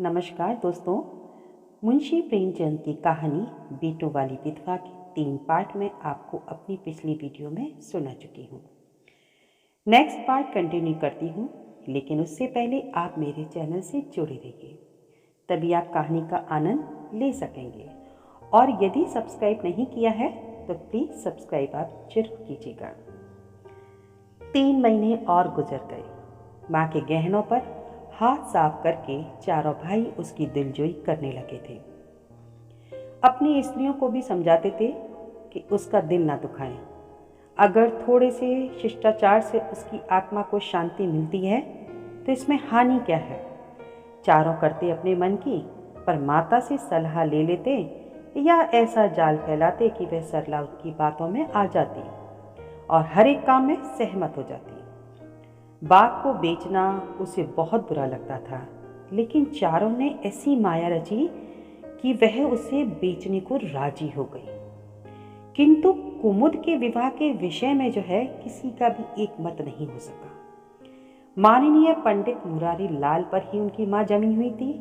नमस्कार दोस्तों। मुंशी प्रेमचंद की कहानी बेटों वाली विधवा के 3 पार्ट में आपको अपनी पिछली वीडियो में सुना चुकी हूँ। नेक्स्ट पार्ट कंटिन्यू करती हूँ, लेकिन उससे पहले आप मेरे चैनल से जुड़े रहिए, तभी आप कहानी का आनंद ले सकेंगे। और यदि सब्सक्राइब नहीं किया है तो प्लीज़ सब्सक्राइब आप जरूर कीजिएगा। 3 महीने और गुजर गए। माँ के गहनों पर हाथ साफ करके चारों भाई उसकी दिलजोई करने लगे थे। अपनी स्त्रियों को भी समझाते थे कि उसका दिल ना दुखाएं। अगर थोड़े से शिष्टाचार से उसकी आत्मा को शांति मिलती है तो इसमें हानि क्या है। चारों करते अपने मन की, पर माता से सलाह ले लेते या ऐसा जाल फैलाते कि वह सरला उनकी बातों में आ जाती और हर एक काम में सहमत हो जाती। बाग को बेचना उसे बहुत बुरा लगता था, लेकिन चारों ने ऐसी माया रची कि वह उसे बेचने को राजी हो गई। किंतु कुमुद के विवाह के विषय में जो है किसी का भी एक मत नहीं हो सका। माननीय पंडित मुरारी लाल पर ही उनकी मां जमी हुई थी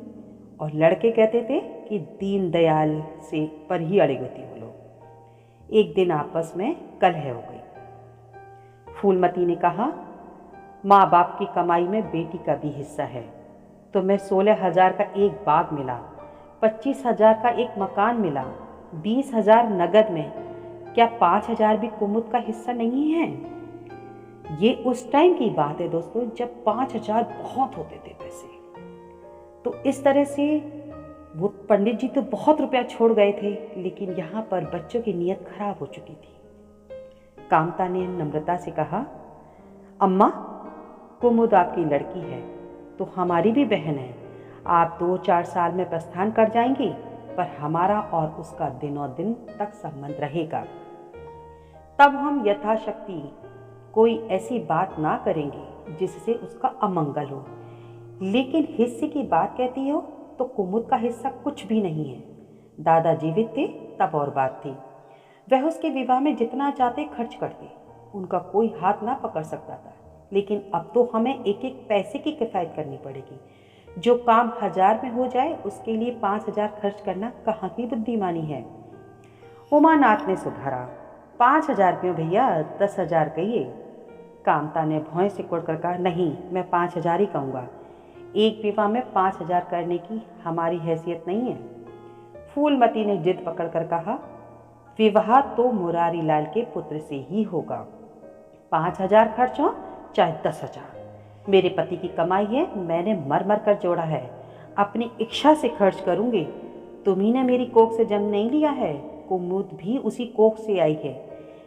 और लड़के कहते थे कि दीनदयाल से पर ही अड़े होती वो लोग। एक दिन आपस में कलह हो गई। फूलमती ने कहा, माँ बाप की कमाई में बेटी का भी हिस्सा है। तुम्हें 16,000 का एक बाग मिला, 25,000 का एक मकान मिला, 20,000 नगद में, क्या 5,000 भी कुमुद का हिस्सा नहीं है? ये उस टाइम की बात है दोस्तों, जब 5,000 बहुत होते थे पैसे। तो इस तरह से वो पंडित जी तो बहुत रुपया छोड़ गए थे, लेकिन यहाँ पर बच्चों की नीयत खराब हो चुकी थी। कामता ने नम्रता से कहा, अम्मा, कुमुद आपकी लड़की है तो हमारी भी बहन है। आप 2-4 साल में प्रस्थान कर जाएंगी, पर हमारा और उसका दिनों दिन तक संबंध रहेगा। तब हम यथाशक्ति कोई ऐसी बात ना करेंगे जिससे उसका अमंगल हो। लेकिन हिस्से की बात कहती हो तो कुमुद का हिस्सा कुछ भी नहीं है। दादा जीवित थे तब और बात थी, वह उसके विवाह में जितना चाहते खर्च करते, उनका कोई हाथ ना पकड़ सकता था। लेकिन अब तो हमें एक एक पैसे की किफ़ायत करनी पड़ेगी। जो काम 1000 में हो जाए उसके लिए 5,000 खर्च करना कहाँ की बुद्धिमानी है। उमानाथ ने सुधारा, 5,000 क्यों भैया, 10,000 कहिए। कामता ने भौं से कुड़कर कहा, नहीं, मैं 5,000 ही कहूँगा। एक विवाह में 5,000 करने की हमारी हैसियत नहीं है। फूलमती ने जिद पकड़कर कहा, विवाह तो मुरारी लाल के पुत्र से ही होगा। 5,000 खर्च हो चाहे 10,000, मेरे पति की कमाई है, मैंने मर मर कर जोड़ा है, अपनी इच्छा से खर्च करूंगी। तुम्ही ने मेरी कोख से जन्म नहीं लिया है, कुमुद भी उसी कोख से आई है।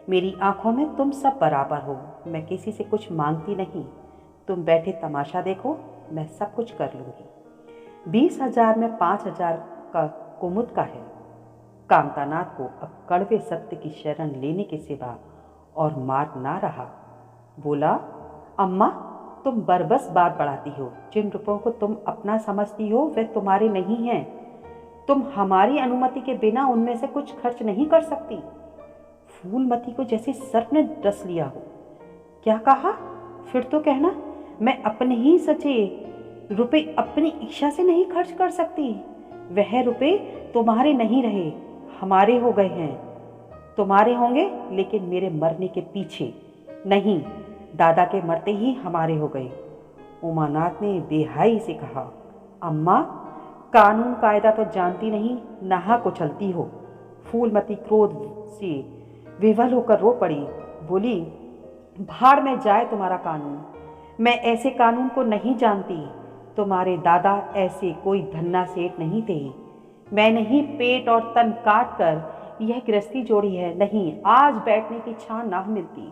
मेरी आंखों में तुम सब बराबर हो, मैं किसी से कुछ मांगती नहीं। तुम बैठे तमाशा देखो, मैं सब कुछ कर लूंगी। 20,000 में 5,000 का कुमुद का है। कामतानाथ को अब कड़वे सत्य की शरण लेने के सिवा और मार्ग ना रहा। बोला, अम्मा, तुम बरबस बात बढ़ाती हो। जिन रुपयों को तुम अपना समझती हो वे तुम्हारे नहीं हैं। तुम हमारी अनुमति के बिना उनमें से कुछ खर्च नहीं कर सकती। फूलमती को जैसे सर्प ने डस लिया हो। क्या कहा? फिर तो कहना, मैं अपने ही सचे रुपए अपनी इच्छा से नहीं खर्च कर सकती। वह रुपए तुम्हारे नहीं रहे, हमारे हो गए हैं। तुम्हारे होंगे लेकिन मेरे मरने के पीछे नहीं, दादा के मरते ही हमारे हो गए। उमानाथ ने बेहाई से कहा, अम्मा, कानून कायदा तो जानती नहीं, नाहक उछलती हो। फूलमती क्रोध से विवल होकर रो पड़ी। बोली, भाड़ में जाए तुम्हारा कानून, मैं ऐसे कानून को नहीं जानती। तुम्हारे दादा ऐसे कोई धन्ना सेठ नहीं थे। मैंने ही पेट और तन काट कर यह गृहस्थी जोड़ी है। नहीं, आज बैठने की छां ना मिलती।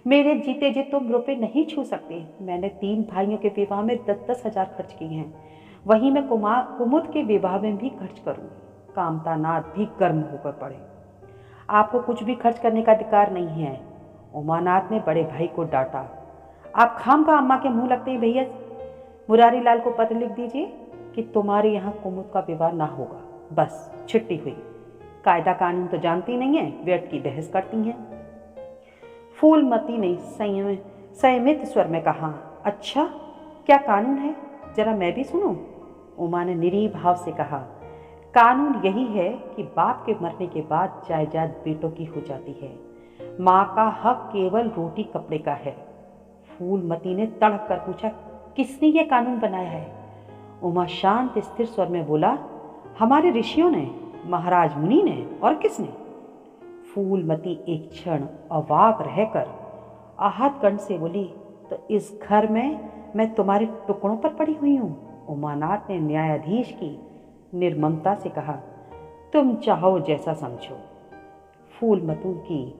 मेरे जीते जी तुम रुपए नहीं छू सकते। मैंने 3 भाइयों के विवाह में 10-10 हजार खर्च किए हैं, वहीं मैं कुमुद के विवाह में भी खर्च करूंगी। कामतानाथ भी गर्म होकर पड़े। आपको कुछ भी खर्च करने का अधिकार नहीं है। उमानाथ ने बड़े भाई को डांटा, आप खाम का अम्मा के मुंह लगते हैं। भैया, मुरारी लाल को पत्र लिख दीजिए कि तुम्हारे यहाँ कुमुद का विवाह ना होगा। बस छुट्टी हुई। कायदा कानून तो जानती नहीं है, व्यर्थ की बहस करती हैं। फूलमती ने संयमित स्वर में कहा, अच्छा, क्या कानून है, जरा मैं भी सुनूं। उमा ने निरीह भाव से कहा, कानून यही है कि बाप के मरने के बाद जायदाद बेटों की हो जाती है। माँ का हक केवल रोटी कपड़े का है। फूलमती ने तड़क कर पूछा, किसने ये कानून बनाया है? उमा शांत स्थिर स्वर में बोला, हमारे ऋषियों ने, महाराज मुनि ने, और किसने? फूलमती एक क्षण अवाक रहकर आहत कंठ से बोली, तो इस घर में मैं तुम्हारे टुकड़ों पर पड़ी हुई हूँ। उमानाथ ने न्यायाधीश की निर्ममता से कहा, तुम चाहो जैसा समझो। फूलमती की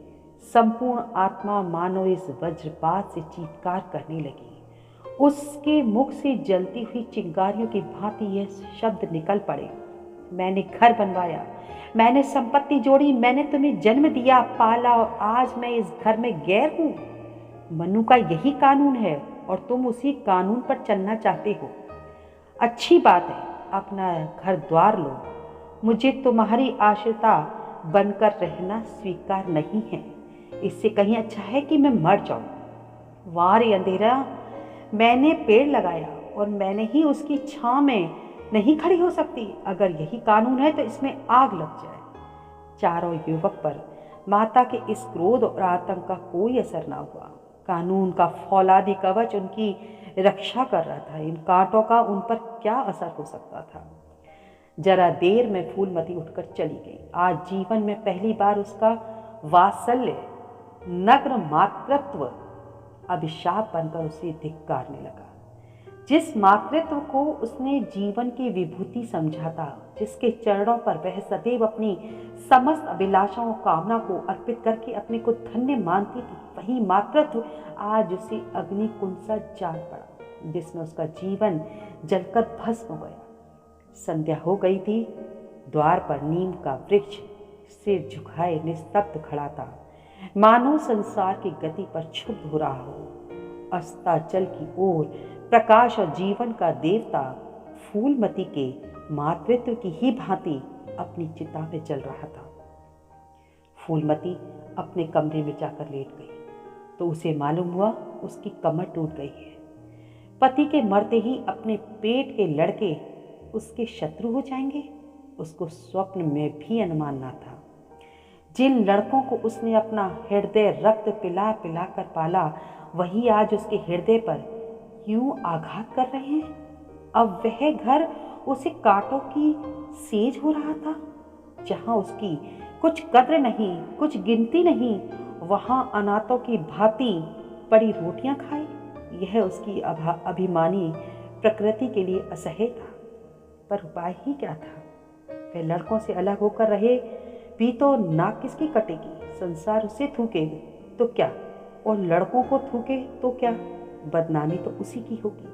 संपूर्ण आत्मा मानो इस वज्रपात से चीत्कार करने लगी। उसके मुख से जलती हुई चिंगारियों की भांति यह शब्द निकल पड़े, मैंने घर बनवाया, मैंने संपत्ति जोड़ी, मैंने तुम्हें जन्म दिया, पाला, और आज मैं इस घर में गैर हूं। मनु का यही कानून है और तुम उसी कानून पर चलना चाहते हो। अच्छी बात है, अपना घर द्वार लो। मुझे तुम्हारी आश्रिता बनकर रहना स्वीकार नहीं है। इससे कहीं अच्छा है कि मैं मर जाऊं। वाह रे अंधेरा, मैंने पेड़ लगाया और मैंने ही उसकी छांव में नहीं खड़ी हो सकती। अगर यही कानून है तो इसमें आग लग जाए। चारों युवक पर माता के इस क्रोध और आतंक का कोई असर ना हुआ। कानून का फौलादी कवच उनकी रक्षा कर रहा था। इन कांटों का उन पर क्या असर हो सकता था? जरा देर में फूलमती उठकर चली गई। आज जीवन में पहली बार उसका वात्सल्य, नग्न मातृत्व अभिशाप बनकर उसे धिक्कारने लगा। जिस मातृत्व को उसने जीवन की विभूति समझा था, जिसके चरणों पर वह सदैव अपनी समस्त अभिलाषाओं कामना को अर्पित करके अपने को धन्य मानती थी, वही मातृत्व आज उसे अग्निकुंड सा जान पड़ा, जिसमें उसका जीवन जलकर भस्म हो गया। संध्या हो गई थी। द्वार पर नीम का वृक्ष सिर झुकाए निस्तब्ध खड़ा था, मानो संसार की गति पर क्षुब्ध हो रहा हो। अस्ताचल की ओर प्रकाश और जीवन का देवता फूलमती के मातृत्व की ही भांति अपनी चिता में जल रहा था। फूलमती अपने कमरे में जाकर लेट गई तो उसे मालूम हुआ उसकी कमर टूट गई है। पति के मरते ही अपने पेट के लड़के उसके शत्रु हो जाएंगे, उसको स्वप्न में भी अनुमान ना था। जिन लड़कों को उसने अपना हृदय रक्त पिला पिला कर पाला, वही आज उसके हृदय पर यूं आघात कर रहे हैं। अब वह घर उसे कांटों की सेज हो रहा था। जहां उसकी कुछ कद्र नहीं, कुछ गिनती नहीं, वहां अनाथों की भांति पड़ी रोटियां खाई। यह उसकी अभिमानी प्रकृति के लिए असह्य था, पर उपाय ही क्या था? वह लड़कों से अलग होकर रहे भी तो नाक किसकी कटेगी? संसार उसे थूके तो क्या, और लड़कों को थूके तो क्या? बदनामी तो उसी की होगी।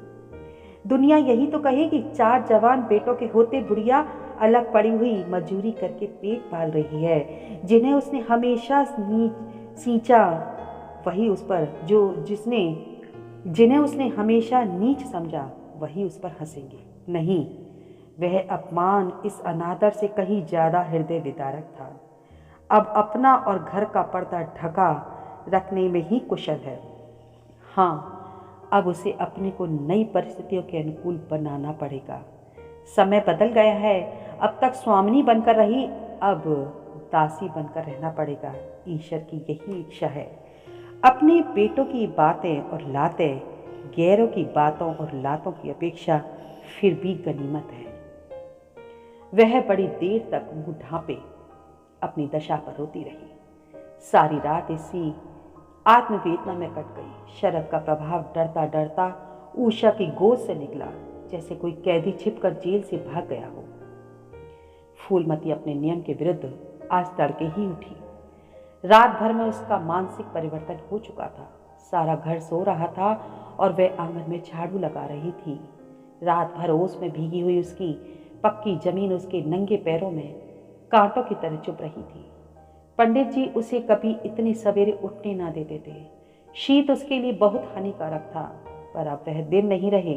दुनिया यही तो कहेगी, 4 जवान बेटों के होते बुढ़िया अलग पड़ी हुई मजूरी करके पेट पाल रही है। जिन्हें उसने हमेशा सींचा, वही उस पर जिन्हें उसने हमेशा नीच समझा, वही उस पर हंसेंगे। नहीं, वह अपमान इस अनादर से कहीं ज्यादा हृदय विदारक था। अब अपना और घर का पर्दा ढका रखने में ही कुशल है। हाँ, अब उसे अपने को नई परिस्थितियों के अनुकूल बनाना पड़ेगा। समय बदल गया है। अब तक स्वामिनी बनकर रही, अब दासी बनकर रहना पड़ेगा। ईश्वर की यही इच्छा है। अपने बेटों की बातें और लातें गैरों की बातों और लातों की अपेक्षा फिर भी गनीमत है। वह बड़ी देर तक मुंह ढांपे अपनी दशा पर रोती रही। सारी रात इसी आत्मवेदना में कट गई। शरद का प्रभाव डरता डरता उषा की गोद से निकला, जैसे कोई कैदी छिपकर जेल से भाग गया हो। फूलमती अपने नियम के विरुद्ध आज तड़के ही उठी। रात भर में उसका मानसिक परिवर्तन हो चुका था। सारा घर सो रहा था और वह आंगन में झाड़ू लगा रही थी। रात भर ओस में भीगी हुई उसकी पक्की जमीन उसके नंगे पैरों में कांटों की तरह चुभ रही थी। पंडित जी उसे कभी इतनी सवेरे उठने ना देते थे। शीत उसके लिए बहुत हानिकारक था, पर अब वह दिन नहीं रहे।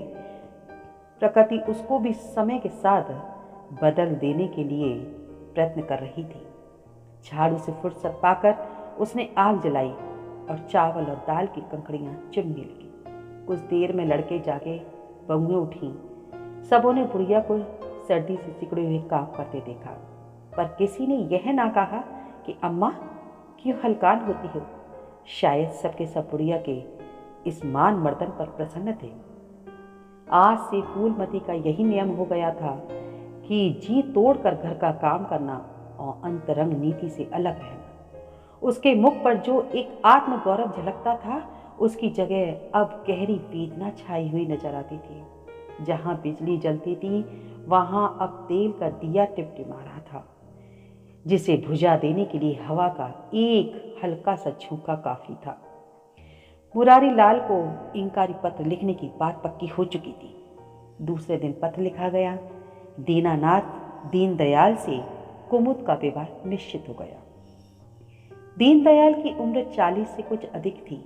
प्रकृति उसको भी समय के साथ बदल देने के लिए प्रयत्न कर रही थी। झाड़ू से फुर्सत पाकर उसने आग जलाई और चावल और दाल की कंकड़ियां चुनने लगी। कुछ देर में लड़के जागे, बहुएं उठीं। सबों ने बुढ़िया को सर्दी से सिकुड़े हुए काम करते देखा, पर किसी ने यह ना कहा कि अम्मा क्यों हलकान होती हो। शायद सबके सब बुढ़िया के इस मान मर्दन पर प्रसन्न थे। आज से फूलमती का यही नियम हो गया था कि जी तोड़कर घर का काम करना और अंतरंग नीति से अलग रहना। उसके मुख पर जो एक आत्मगौरव झलकता था, उसकी जगह अब गहरी वेदना छाई हुई नजर आती थी। जहां बिजली जलती थी वहां अब तेल का दिया टिमटिमा रहा था, जिसे बुझा देने के लिए हवा का एक हल्का सा झोंका काफी था। मुरारी लाल को इंकारी पत्र लिखने की बात पक्की हो चुकी थी। दूसरे दिन पत्र लिखा गया। दीनानाथ दीनदयाल से कुमुद का विवाह निश्चित हो गया। दीनदयाल की उम्र 40 से कुछ अधिक थी।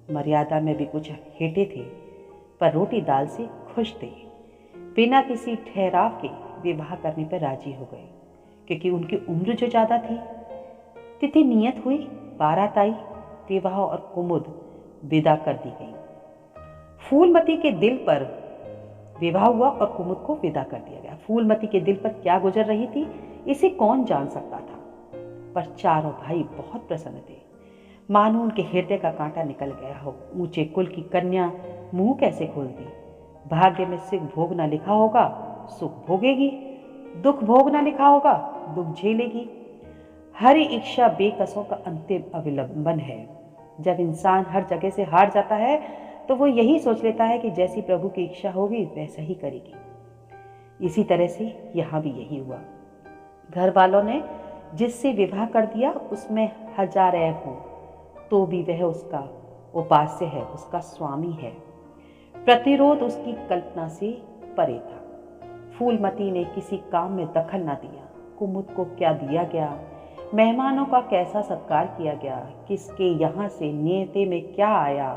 मर्यादा में भी कुछ हेटे थे, पर रोटी दाल से खुश थे। बिना किसी ठहराव के विवाह करने पर राजी हो गए, क्योंकि उनकी उम्र जो ज्यादा थी। तिथि नियत हुई, बारात आई, विवाह और कुमुद विदा कर दी गई। फूलमती के दिल पर विवाह हुआ और कुमुद को विदा कर दिया गया। फूलमती के दिल पर क्या गुजर रही थी, इसे कौन जान सकता था, पर चारों भाई बहुत प्रसन्न थे, मानो उनके हृदय का कांटा निकल गया हो। ऊंचे कुल की कन्या मुंह कैसे खोलती। भाग्य में सुख भोगना लिखा होगा, सुख भोगेगी, दुख भोगना लिखा होगा, दुख झेलेगी। हर इच्छा बेकसों का अंतिम अवलंबन है। जब इंसान हर जगह से हार जाता है तो वो यही सोच लेता है कि जैसी प्रभु की इच्छा होगी वैसा ही करेगी। इसी तरह से यहाँ भी यही हुआ। घर वालों ने जिससे विवाह कर दिया उसमें हजार ऐब हो तो भी वह उसका उपास्य है, उसका स्वामी है। प्रतिरोध उसकी कल्पना से परे था। फूलमती ने किसी काम में दखल न दिया। कुमुद को क्या दिया गया, मेहमानों का कैसा सत्कार किया गया, किसके यहाँ से नियते में क्या आया,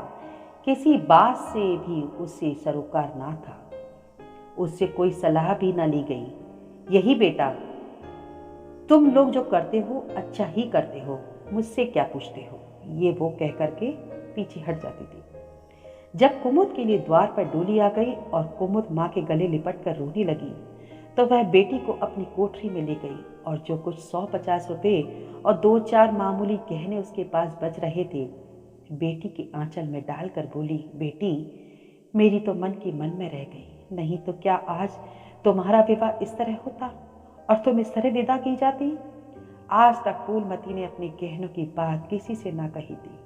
किसी बात से भी उससे सरोकार ना था। उससे कोई सलाह भी न ली गई। यही बेटा, तुम लोग जो करते हो अच्छा ही करते हो, मुझसे क्या पूछते हो, ये वो कह करके पीछे हट जाती थी। जब कुमुद के लिए द्वार पर डोली आ गई और कुमुद माँ के गले लिपट कर रोने लगी, तो वह बेटी को अपनी कोठरी में ले गई और जो कुछ 150 रुपए और 2-4 मामूली गहने उसके पास बच रहे थे, बेटी के आंचल में डालकर बोली, बेटी मेरी तो मन की मन में रह गई, नहीं तो क्या आज तुम्हारा विवाह इस तरह होता और तुम इस तरह विदा की जाती। आज तक फूलमती ने अपने गहनों की बात किसी से ना कही थी।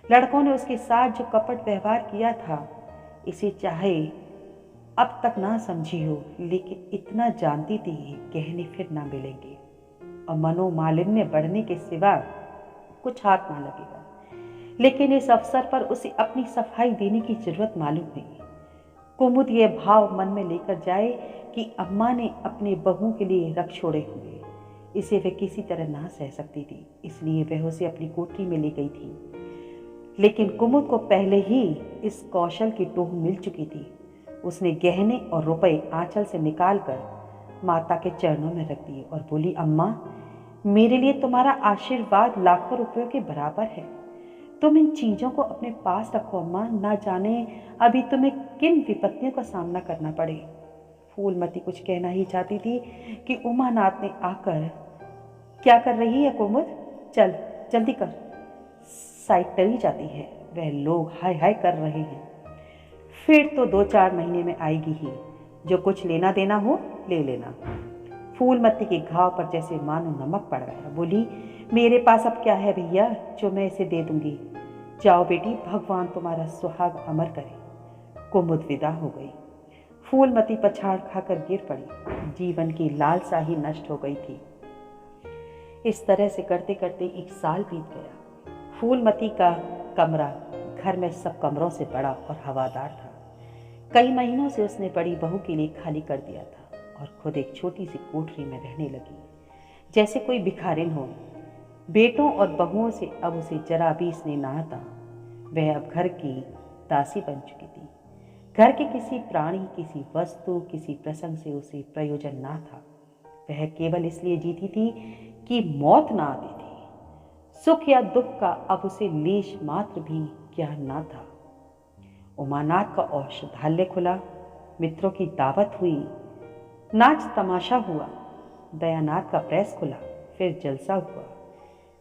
लड़कों ने उसके साथ जो कपट व्यवहार किया था, इसे चाहे अब तक ना समझी हो, लेकिन इतना जानती थी गहने फिर ना मिलेंगे और मनोमालिन्य बढ़ने के सिवा कुछ हाथ ना लगेगा। लेकिन इस अवसर पर उसे अपनी सफाई देने की जरूरत मालूम हुई। कुमुद ये भाव मन में लेकर जाए कि अम्मा ने अपने बहू के लिए रख छोड़े हुए, इसे वह किसी तरह ना सह सकती थी, इसलिए वह उसे अपनी कोठरी में ले गई थी। लेकिन कुमुद को पहले ही इस कौशल की टोह मिल चुकी थी। उसने गहने और रुपए आंचल से निकालकर माता के चरणों में रख दिए और बोली, अम्मा मेरे लिए तुम्हारा आशीर्वाद लाखों रुपयों के बराबर है। तुम इन चीजों को अपने पास रखो अम्मा, ना जाने अभी तुम्हें किन विपत्तियों का सामना करना पड़े। फूलमती कुछ कहना ही चाहती थी कि उमानाथ ने आकर, क्या कर रही है कुमुद, चल जल्दी कर, साइट टली जाती है, वह लोग हाय हाय कर रहे हैं, फिर तो 2-4 महीने में आएगी ही, जो कुछ लेना देना हो ले लेना। फूलमती के घाव पर जैसे मानो नमक पड़ गया। बोली, मेरे पास अब क्या है भैया जो मैं इसे दे दूंगी। जाओ बेटी, भगवान तुम्हारा सुहाग अमर करे। कुमुद विदा हो गई। फूलमती पछाड़ खाकर गिर पड़ी। जीवन की लालसा ही नष्ट हो गई थी। इस तरह से करते करते 1 साल बीत गया। फूलमती का कमरा घर में सब कमरों से बड़ा और हवादार था। कई महीनों से उसने बड़ी बहू के लिए खाली कर दिया था और खुद एक छोटी सी कोठरी में रहने लगी, जैसे कोई भिखारिन हो। बेटों और बहुओं से अब उसे जरा भी स्नेह ना था। वह अब घर की दासी बन चुकी थी। घर के किसी प्राणी, किसी वस्तु, किसी प्रसंग से उसे प्रयोजन ना था। वह केवल इसलिए जीती थी कि मौत ना आती थी। सुख या दुख का अब उसे लेश मात्र भी ज्ञान ना था। उमानाथ का औषधालय खुला। मित्रों की दावत हुई, नाच तमाशा हुआ, दयानाथ का प्रेस खुला, फिर जलसा हुआ,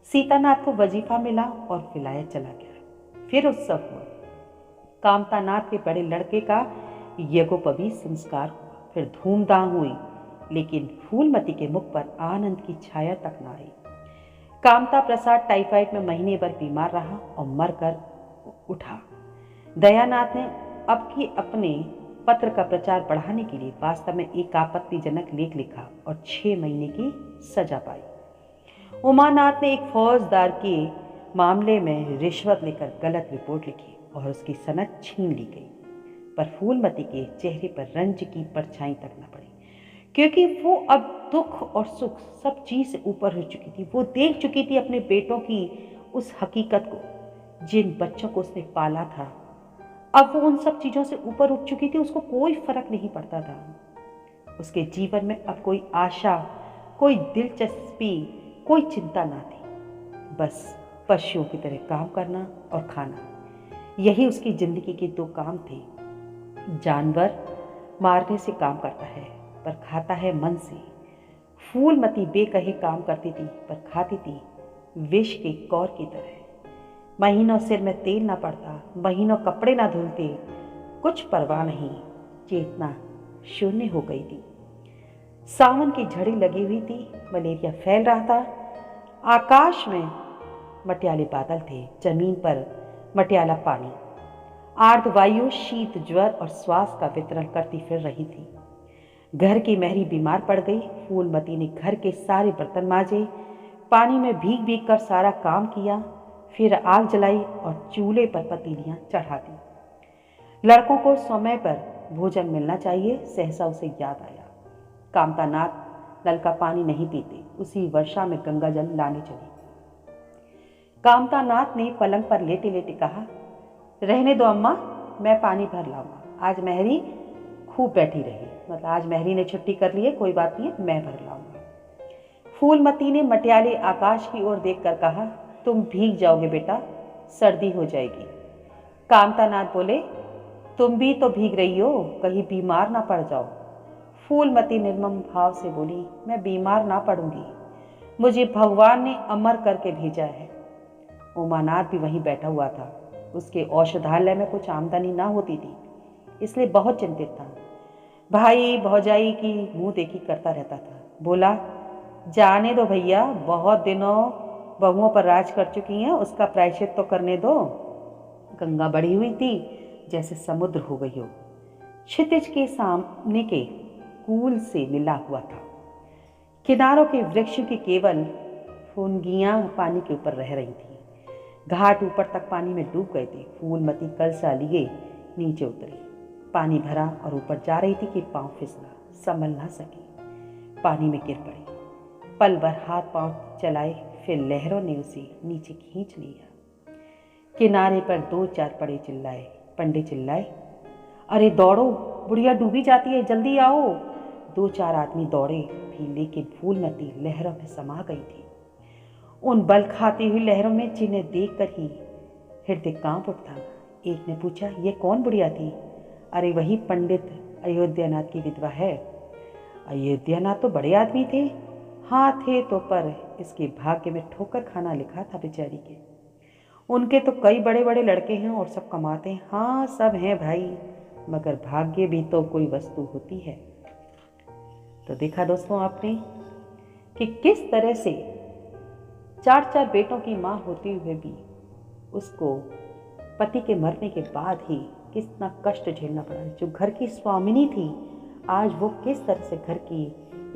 सीतानाथ को वजीफा मिला और विलायत चला गया, फिर उत्सव हुआ, कामतानाथ के बड़े लड़के का यज्ञोपवीत संस्कार हुआ, फिर धूमधाम हुई, लेकिन फूलमती के मुख पर आनंद की छाया तक न आई। कामता प्रसाद टाइफाइड में महीने भर बीमार रहा और मरकर उठा। दयानाथ ने अब की अपने पत्र का प्रचार बढ़ाने के लिए वास्तव में एक आपत्तिजनक लेख लिखा और 6 महीने की सजा पाई। उमानाथ ने एक फौजदार के मामले में रिश्वत लेकर गलत रिपोर्ट लिखी और उसकी सनद छीन ली गई, पर फूलमती के चेहरे पर रंज की परछाई तक न पड़ी, क्योंकि वो अब दुख और सुख सब चीज से ऊपर हो चुकी थी। वो देख चुकी थी अपने बेटों की उस हकीकत को, जिन बच्चों को उसने पाला था। अब वो उन सब चीजों से ऊपर उठ चुकी थी, उसको कोई फर्क नहीं पड़ता था। उसके जीवन में अब कोई आशा, कोई दिलचस्पी, कोई चिंता ना थी, बस पशुओं की तरह काम करना और खाना, यही उसकी जिंदगी के 2 काम थे। जानवर मारने से काम करता है पर खाता है मन से। फूलमती बेकहे काम करती थी पर खाती थी विष के कौर की तरह। महीनों सिर में तेल ना पड़ता, महीनों कपड़े ना धुलते, कुछ परवाह नहीं, चेतना शून्य हो गई थी। सावन की झड़ी लगी हुई थी, मलेरिया फैल रहा था, आकाश में मटियाले बादल थे, जमीन पर मटियाला पानी, आर्द्रवायु शीत ज्वर और श्वास का वितरण करती फिर रही थी। घर की मेहरी बीमार पड़ गई। फूलमती ने घर के सारे बर्तन मांजे, पानी में भीग भीग कर सारा काम किया, फिर आग जलाई और चूल्हे पर पतीलियां चढ़ा दी। लड़कों को समय पर भोजन मिलना चाहिए। सहसा उसे याद आया, कामतानाथ नल का पानी नहीं पीते, उसी वर्षा में गंगा जल लाने चले। कामतानाथ ने पलंग पर लेटे लेटे कहा, रहने दो अम्मा, मैं पानी भर लाऊंगा। आज मेहरी खूब बैठी रही, मतलब आज मेहरी ने छुट्टी कर ली है, कोई बात नहीं है, मैं भर लाऊंगा। फूलमती ने मटियाले आकाश की ओर देखकर कहा, तुम भीग जाओगे बेटा, सर्दी हो जाएगी। कामतानाथ बोले, तुम भी तो भीग रही हो, कहीं बीमार ना पड़ जाओ। फूलमती निर्मम भाव से बोली, मैं बीमार ना पड़ूंगी, मुझे भगवान ने अमर करके भेजा है। उमानाथ भी वहीं बैठा हुआ था। उसके औषधालय में कुछ आमदनी ना होती थी, इसलिए बहुत चिंतित था। भाई भौजाई की मुंह देखी करता रहता था। बोला, जाने दो भैया, बहुत दिनों बहुओं पर राज कर चुकी हैं, उसका प्रायश्चित तो करने दो। गंगा बढ़ी हुई थी जैसे समुद्र हो गई हो। क्षितिज के सामने के कूल से मिला हुआ था। किनारों के वृक्षों की केवल फुनगियां पानी के ऊपर रह रही थी। घाट ऊपर तक पानी में डूब गए थे। फूलमती कलसा लिए नीचे उतरी, पानी भरा और ऊपर जा रही थी कि पांव फिसला, संभल ना सकी, पानी में गिर पड़ी। पल भर हाथ पांव चलाए, फिर लहरों ने उसे नीचे खींच लिया। किनारे पर 2-4 पंडे चिल्लाए, अरे दौड़ो, बुढ़िया डूबी जाती है, जल्दी आओ। 2-4 आदमी दौड़े भी, लेकिन फूलमती लहरों में समा गई थी। उन बल खाती हुई लहरों में जिन्हें देखकर ही हृदय कांप उठता। एक ने पूछा, ये कौन बुढ़िया थी? अरे वही पंडित अयोध्यानाथ की विधवा है। अयोध्यानाथ तो बड़े आदमी थे। हाँ थे तो, पर इसके भाग्य में ठोकर खाना लिखा था बेचारी के। उनके तो कई बड़े बड़े लड़के हैं और सब कमाते हैं। हाँ सब हैं भाई, मगर भाग्य भी तो कोई वस्तु होती है। तो देखा दोस्तों आपने कि किस तरह से 4-4 बेटों की माँ होते हुए भी उसको पति के मरने के बाद ही कितना कष्ट झेलना पड़ा। जो घर की स्वामिनी थी, आज वो किस तरह से घर की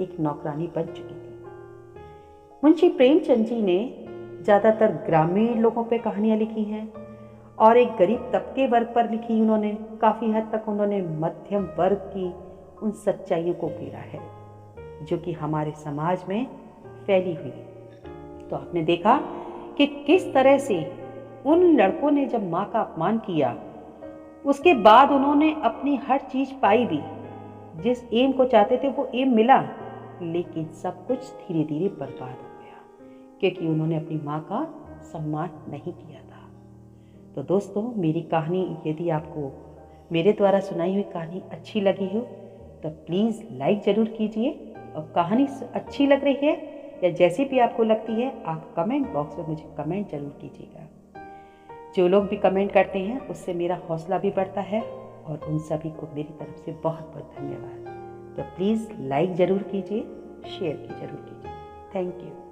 एक नौकरानी बन चुकी थी। मुंशी प्रेमचंद जी ने ज़्यादातर ग्रामीण लोगों पे कहानियाँ लिखी हैं और एक गरीब तबके वर्ग पर लिखी। उन्होंने काफ़ी हद तक उन्होंने मध्यम वर्ग की उन सच्चाइयों को घेरा है जो कि हमारे समाज में फैली हुई है। तो आपने देखा कि किस तरह से उन लड़कों ने जब माँ का अपमान किया, उसके बाद उन्होंने अपनी हर चीज पाई भी, जिस एम को चाहते थे वो एम मिला, लेकिन सब कुछ धीरे धीरे बर्बाद हो गया क्योंकि उन्होंने अपनी माँ का सम्मान नहीं किया था। तो दोस्तों, मेरी कहानी यदि आपको मेरे द्वारा सुनाई हुई कहानी अच्छी लगी हो तो प्लीज़ लाइक ज़रूर कीजिए, और कहानी अच्छी लग रही है या जैसी भी आपको लगती है आप कमेंट बॉक्स में मुझे कमेंट ज़रूर कीजिएगा। जो लोग भी कमेंट करते हैं उससे मेरा हौसला भी बढ़ता है, और उन सभी को मेरी तरफ से बहुत बहुत धन्यवाद। तो प्लीज़ लाइक ज़रूर कीजिए, शेयर भी ज़रूर कीजिए। Thank you.